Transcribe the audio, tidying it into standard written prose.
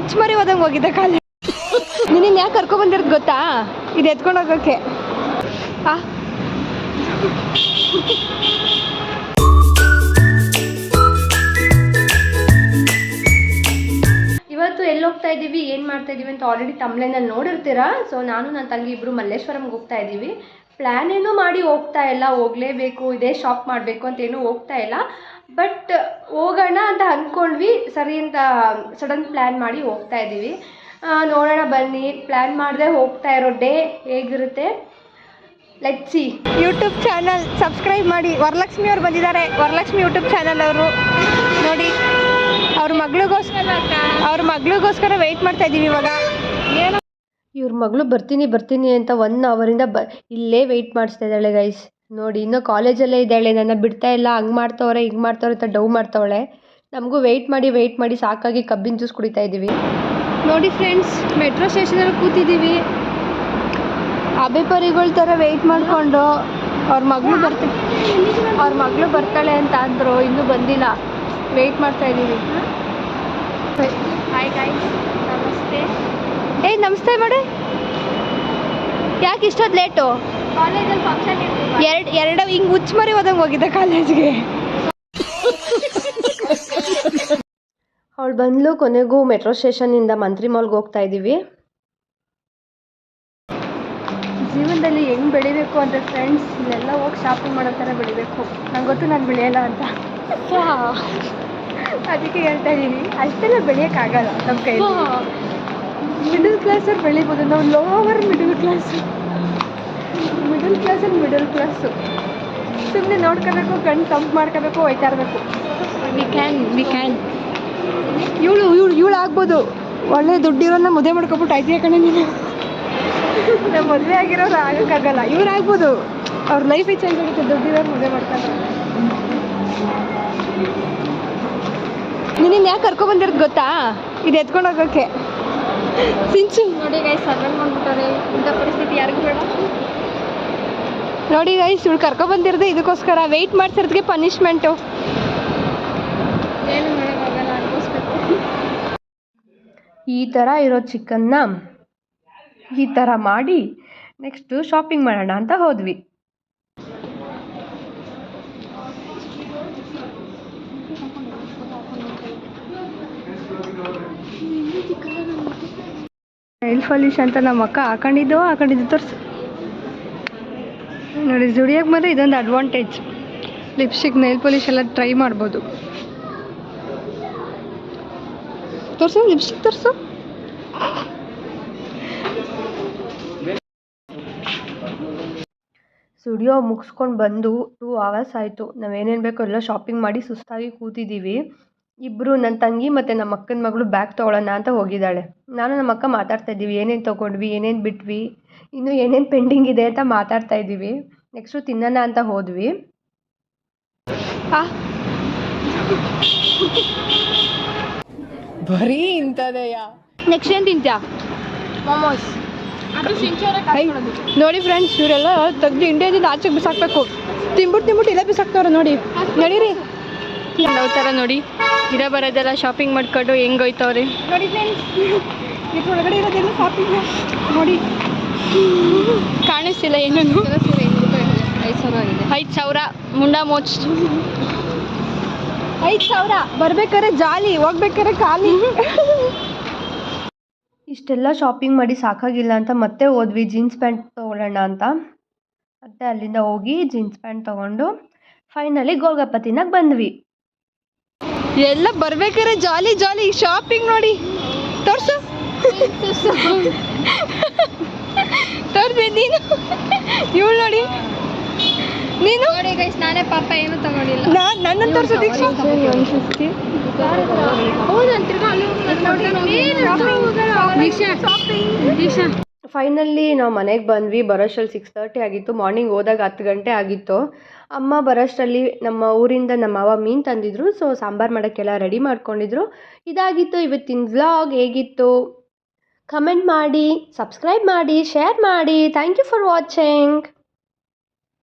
ಹುಚ್ಚ ಮರಿ ಹೋದಂಗೆ ಹೋಗಿದ್ದೆ ಕಾಲ. ನಿನ್ನ ಯಾಕೆ ಕರ್ಕೊಂಡು ಬಂದಿರೋದು ಗೊತ್ತಾ? ಇದು ಎತ್ಕೊಂಡು ಹೋಗೋಕ್ಕೆ. ಇವತ್ತು ಎಲ್ಲಿ ಹೋಗ್ತಾ ಇದ್ದೀವಿ, ಏನು ಮಾಡ್ತಾ ಇದ್ದೀವಿ ಅಂತ ಆಲ್ರೆಡಿ ತಮ್ಲೇನಲ್ಲಿ ನೋಡಿರ್ತೀರಾ. ಸೊ ನಾನು ನನ್ನ ತಂಗಿ ಇಬ್ಬರು ಮಲ್ಲೇಶ್ವರಂಗೆ ಹೋಗ್ತಾ ಇದ್ದೀವಿ. ಪ್ಲ್ಯಾನ್ ಏನೂ ಮಾಡಿ ಹೋಗ್ತಾ ಇಲ್ಲ, ಹೋಗಲೇಬೇಕು ಇದೇ ಶಾಪ್ ಮಾಡಬೇಕು ಅಂತ ಏನೂ ಹೋಗ್ತಾ ಇಲ್ಲ. ಬಟ್ ಹೋಗೋಣ ಅಂತ ಅಂದ್ಕೊಂಡ್ವಿ, ಸರಿ ಅಂತ ಸಡನ್ ಪ್ಲ್ಯಾನ್ ಮಾಡಿ ಹೋಗ್ತಾ ಇದ್ದೀವಿ. ನೋಡೋಣ ಬನ್ನಿ, ಪ್ಲ್ಯಾನ್ ಮಾಡದೆ ಹೋಗ್ತಾ ಇರೋ ಡೇ ಹೇಗಿರುತ್ತೆ let's see. YouTube channel subscribe ಮಾಡಿ. ವರಲಕ್ಷ್ಮಿ ಅವ್ರು ಬಂದಿದ್ದಾರೆ, ವರಲಕ್ಷ್ಮಿ ಯೂಟ್ಯೂಬ್ ಚಾನಲ್ ಅವರು ನೋಡಿ. ಅವ್ರ ಮಗಳಿಗೋಸ್ಕರ ವೆಯ್ಟ್ ಮಾಡ್ತಾ ಇದ್ದೀವಿ ಇವಾಗ. ಇವ್ರ ಮಗಳು ಬರ್ತೀನಿ ಅಂತ 1 ಅವರಿಂದ ಇಲ್ಲೇ ವೆಯ್ಟ್ ಮಾಡಿಸ್ತಾ ಇದ್ದಾಳೆ ಗೈಸ್. ನೋಡಿ ಇನ್ನೂ ಕಾಲೇಜಲ್ಲೇ ಇದ್ದಾಳೆ, ನನ್ನ ಬಿಡ್ತಾ ಇಲ್ಲ, ಹಂಗೆ ಮಾಡ್ತವ್ರೆ ಹಿಂಗೆ ಮಾಡ್ತವ್ರೆ ಅಂತ ಡವ್ ಮಾಡ್ತಾವಳೆ. ನಮಗೂ ವೆಯ್ಟ್ ಮಾಡಿ ಸಾಕಾಗಿ ಕಬ್ಬಿನ ಜ್ಯೂಸ್ ಕುಡಿತಾ ಇದ್ದೀವಿ. ನೋಡಿ ಫ್ರೆಂಡ್ಸ್, ಮೆಟ್ರೋ ಸ್ಟೇಷನಲ್ಲಿ ಕೂತಿದ್ದೀವಿ. ಅಬೆಪರಿಗಳ ಥರ ವೆಯ್ಟ್ ಮಾಡಿಕೊಂಡು ಅವ್ರ ಮಗಳು ಬರ್ತಾಳೆ ಅಂತ ಅಂದರು, ಇನ್ನೂ ಬಂದಿಲ್ಲ. ವೆಯ್ಟ್ ಮಾಡ್ತಾ ಇದ್ದೀವಿ. ಹಾಯ್ ಗಾಯ್ಸ್, ನಮಸ್ತೆ. ನಮಸ್ತೆ ಮಾಡಿ. ಯಾಕೆ ಇಷ್ಟೊತ್ತು ಲೇಟು? ಕಾಲೇಜಲ್ಲಿ ಫಂಕ್ಷನ್ ಎರಡು ಹಿಂಗೆ ಹುಚ್ಚ ಮರಿ ಹೋದಂಗೆ ಹೋಗಿದ್ದೆ ಕಾಲೇಜ್ಗೆ. ಅವಳು ಬಂದ್ಲು. ಕೊನೆಗೂ ಮೆಟ್ರೋ ಸ್ಟೇಷನ್ನಿಂದ ಮಂತ್ರಿ ಮಾಲ್ಗೆ ಹೋಗ್ತಾ ಇದ್ದೀವಿ. ಜೀವನದಲ್ಲಿ ಹೆಂಗೆ ಬೆಳಿಬೇಕು ಅಂತ ಫ್ರೆಂಡ್ಸ್, ಇಲ್ಲೆಲ್ಲ ಹೋಗಿ ಶಾಪಿಂಗ್ ಮಾಡೋ ಥರ ಬೆಳಿಬೇಕು. ನಂಗೆ ಗೊತ್ತು ನಾನು ಬೆಳೆಯಲ್ಲ ಅಂತ, ಅದಕ್ಕೆ ಹೇಳ್ತಾ ಇದ್ದೀವಿ. ಅಷ್ಟೆಲ್ಲ ಬೆಳೆಯೋಕ್ಕಾಗಲ್ಲ ನಮ್ಮ ಕೈಯಲ್ಲಿ. ಮಿಡಲ್ ಕ್ಲಾಸಲ್ಲಿ ಬೆಳಿಬೋದು ನಾವು, ಲೋವರ್ ಮಿಡಲ್ ಕ್ಲಾಸು. ಸುಮ್ಮನೆ ನೋಡ್ಕೋಬೇಕು, ಕಣ್ಣು ತಂಪು ಮಾಡ್ಕೋಬೇಕು, ಹೋಯ್ತಾ ಇರಬೇಕು. We can. ಇವಳು ಆಗ್ಬೋದು. ಒಳ್ಳೆ ದುಡ್ಡಿರೋನ್ನ ಮದುವೆ ಮಾಡ್ಕೊಬಿಟ್ಟು ಆಯ್ತೀಯ ಕಣೆ ನೀನು. ನಮ್ಮ ಮದುವೆ ಆಗಿರೋರು ಆಗೋಕ್ಕಾಗಲ್ಲ, ಇವ್ರು ಆಗ್ಬೋದು. ಅವ್ರ ಲೈಫೇ ಚೇಂಜ್ ಆಗುತ್ತೆ ದುಡ್ಡಿರೋರು ಮದುವೆ ಮಾಡ್ತಾರೆ. ನಿನ್ನ ಯಾಕೆ ಕರ್ಕೊಬಂದಿರೋದು ಗೊತ್ತಾ? ಇದು ಎತ್ಕೊಂಡು ಹೋಗೋಕ್ಕೆ. ಸಿಂಚು ನೋಡಿ ಗೈಸ್, ಸರ್ವನ್ ಮಾಡ್ಬಿಟ್ಟಾರೆ. ಇಂಥ ಪರಿಸ್ಥಿತಿ ಯಾರಿಗೂ ಬೇಡ. ನೋಡಿ ಗೈಸ್, ಇವಳು ಕರ್ಕೊಬಂದಿರೋದು ಇದಕ್ಕೋಸ್ಕರ. ವೆಯ್ಟ್ ಮಾಡ್ಸಿರೋದಕ್ಕೆ ಪನಿಷ್ಮೆಂಟು. ಏನು ಮಾಡೋಕ್ಕಾಗಲ್ಲ, ಅದಕ್ಕೋಸ್ಕರ. ಈ ಥರ ಇರೋ ಚಿಕನ್ನ ಈ ಥರ ಮಾಡಿ ನೆಕ್ಸ್ಟು ಶಾಪಿಂಗ್ ಮಾಡೋಣ ಅಂತ ಹೋದ್ವಿ. ನೈಲ್ ಪಾಲಿಶ್ ಅಂತ ನಮ್ಮ ಅಕ್ಕ ಹಾಕೊಂಡಿದ್ದು ತೋರಿಸು ನೋಡಿ. ಜುಡಿಯೋಕ್ಕೆ ಬಂದರೆ ಇದೊಂದು ಅಡ್ವಾಂಟೇಜ್. ಲಿಪ್ಸ್ಟಿಕ್, ನೈಲ್ ಪಾಲಿಶ್ ಎಲ್ಲ ಟ್ರೈ ಮಾಡ್ಬೋದು. ತೋರಿಸು, ಲಿಪ್ಸ್ಟಿಕ್ ತೋರಿಸು. ಸ್ಟುಡಿಯೋ ಮುಗಿಸ್ಕೊಂಡು ಬಂದು 2 ಅವರ್ಸ್ ಆಯಿತು. ನಾವೇನೇನು ಬೇಕೋ ಎಲ್ಲ ಶಾಪಿಂಗ್ ಮಾಡಿ ಸುಸ್ತಾಗಿ ಕೂತಿದ್ದೀವಿ. ಇಬ್ಬರು, ನನ್ನ ತಂಗಿ ಮತ್ತು ನಮ್ಮ ಅಕ್ಕನ ಮಗಳು ಬ್ಯಾಗ್ ತೊಗೊಳ್ಳೋಣ ಅಂತ ಹೋಗಿದ್ದಾಳೆ. ನಾನು ನಮ್ಮ ಅಕ್ಕ ಮಾತಾಡ್ತಾ ಇದ್ದೀವಿ, ಏನೇನು ತೊಗೊಂಡ್ವಿ, ಏನೇನು ಬಿಟ್ವಿ, ಇನ್ನೂ ಏನೇನು ಪೆಂಡಿಂಗ್ ಇದೆ ಅಂತ ಮಾತಾಡ್ತಾ ಇದ್ದೀವಿ. ನೆಕ್ಸ್ಟು ತಿನ್ನೋಣ ಅಂತ ಹೋದ್ವಿ. ಬರೀ ಇಂಥದೆಯಾ? ನೆಕ್ಸ್ಟ್ ಏನು ತಿಂತ್ಯಾ? ಮೊಮೋಸ್. ನೋಡಿ ಫ್ರೆಂಡ್ಸ್, ಇವರೆಲ್ಲ ತೆಗ್ದು ಇಂಡಿಯಾದಿಂದ ಆಚೆಗೆ ಬಿಸಾಕಬೇಕು. ತಿಂಬಿಟ್ಟು ಇಲ್ಲೇ ಬಿಸಾಕ್ತವ್ರೆ ನೋಡಿ. ನಡೀರಿ ಯಾವ ಥರ ನೋಡಿ, ಬರೋದೆಲ್ಲ ಶಾಪಿಂಗ್ ಮಾಡ್ಕೊಂಡು ಹೆಂಗೋಯ್ತವ್ರೆ ನೋಡಿ ಫ್ರೆಂಡ್ಸ್. ಇದ್ರೊಳಗಡೆ ಇರೋದೆಲ್ಲ ಶಾಪಿಂಗ್ ನೋಡಿ. ಕಾಣಿಸ್ತಿಲ್ಲ ಏನು. 5,000 ಮುಂಡಾ ಮೋಚ್. 5,000 ಬರ್ಬೇಕಾದ್ರೆ ಜಾಲಿ, ಹೋಗ್ಬೇಕಾದ್ರೆ ಖಾಲಿ. ಇಷ್ಟೆಲ್ಲ ಶಾಪಿಂಗ್ ಮಾಡಿ ಸಾಕಾಗಿಲ್ಲ ಅಂತ ಮತ್ತೆ ಹೋದ್ವಿ ಜೀನ್ಸ್ ಪ್ಯಾಂಟ್ ತೊಗೊಳ್ಳೋಣ ಅಂತ. ಮತ್ತೆ ಅಲ್ಲಿಂದ ಹೋಗಿ ಜೀನ್ಸ್ ಪ್ಯಾಂಟ್ ತೊಗೊಂಡು ಫೈನಲಿ ಗೋಲ್ಗಪ್ಪ ತಿನ್ನಕ್ಕೆ ಬಂದ್ವಿ. ಎಲ್ಲ ಬರ್ಬೇಕಾದ್ರೆ ಜಾಲಿ ಶಾಪಿಂಗ್ ನೋಡಿ. ತೋರ್ಸು ನೀನು. ಇವಳು ನೋಡಿ, ನೀನು ನೋಡಿ ಗೈಸ್, ನಾನೇ ಪಾಪ ಏನು ತಗೊಂಡಿಲ್ಲ. ನನ್ನನ್ನು ತೋರಿಸು ದೀಕ್ಷಾ. 150. ಫೈನಲಿ ನಾವು ಮನೆಗೆ ಬಂದ್ವಿ. ಬರೋಷ್ಟರಲ್ಲಿ 6:30 ಆಗಿತ್ತು. ಮಾರ್ನಿಂಗ್ ಹೋದಾಗ 10 ಗಂಟೆ ಆಗಿತ್ತು. ಅಮ್ಮ ಬರೋಷ್ಟರಲ್ಲಿ ನಮ್ಮ ಊರಿಂದ ನಮ್ಮ ಮಾವ ಮೀನು ತಂದಿದ್ರು. ಸೊ ಸಾಂಬಾರು ಮಾಡೋಕ್ಕೆಲ್ಲ ರೆಡಿ ಮಾಡ್ಕೊಂಡಿದ್ರು. ಇದಾಗಿತ್ತು ಇವತ್ತಿನ ವ್ಲಾಗ್. ಹೇಗಿತ್ತು ಕಮೆಂಟ್ ಮಾಡಿ, ಸಬ್ಸ್ಕ್ರೈಬ್ ಮಾಡಿ, ಶೇರ್ ಮಾಡಿ. Thank you for watching.